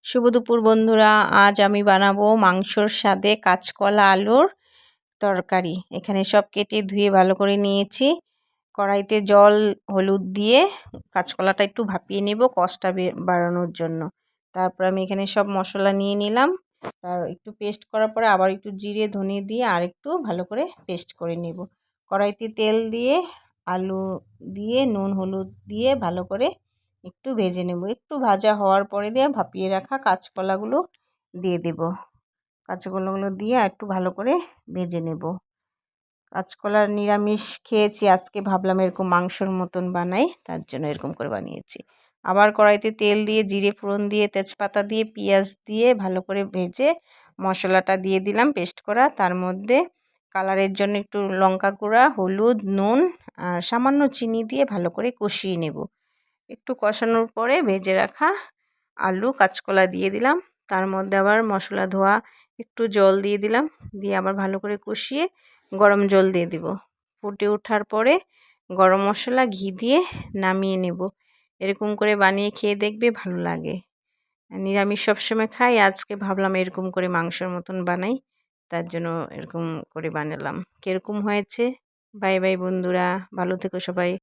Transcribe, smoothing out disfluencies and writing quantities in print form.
শুভ দুপুর বন্ধুরা, আজ আমি বানাবো মাংসর স্বাদে কাঁচকলা আলুর তরকারি। এখানে সব কেটে ধুয়ে ভালো করে নিয়েছি। কড়াইতে জল হলুদ দিয়ে কাঁচকলাটা একটু ভাপিয়ে নেব কষটা বাড়ানোর জন্য। তারপর আমি এখানে সব মশলা নিয়ে নিলাম। আর একটু পেস্ট করার পরে আবার একটু জিরে ধনে দিয়ে আর একটু ভালো করে পেস্ট করে নেব। কড়াইতে তেল দিয়ে আলু দিয়ে নুন হলুদ দিয়ে ভালো করে একটু ভেজে নেব। একটু ভাজা হওয়ার পরে দিয়ে ভাপিয়ে রাখা কাঁচকলাগুলো দিয়ে দেব। কাঁচকলাগুলো দিয়ে আর একটু ভালো করে ভেজে নেব। কাঁচকলার নিরামিষ খেয়েছি, আজকে ভাবলাম এরকম মাংসর মতন বানাই, তার জন্য এরকম করে বানিয়েছি। আবার কড়াইতে তেল দিয়ে জিরে ফোড়ন দিয়ে তেজপাতা দিয়ে পেঁয়াজ দিয়ে ভালো করে ভেজে মশলাটা দিয়ে দিলাম পেস্ট করা। তার মধ্যে কালারের জন্য একটু লঙ্কা গুঁড়া, হলুদ, নুন আর সামান্য চিনি দিয়ে ভালো করে কষিয়ে নেব। একটু কষানোর পরে ভেজে রাখা আলু কাঁচকলা দিয়ে দিলাম। তার মধ্যে আবার মশলা ধোয়া একটু জল দিয়ে দিলাম, দিয়ে আবার ভালো করে কষিয়ে গরম জল দিয়ে দিব। ফুটে ওঠার পরে গরম মশলা ঘি দিয়ে নামিয়ে নেব। এরকম করে বানিয়ে খেয়ে দেখবে, ভালো লাগে। নিরামিষ সবসময় খাই, আজকে ভাবলাম এরকম করে মাংসের মতন বানাই, তার জন্য এরকম করে বানালাম। কীরকম হয়েছে? বাই বাই বন্ধুরা, ভালো থেকো সবাই।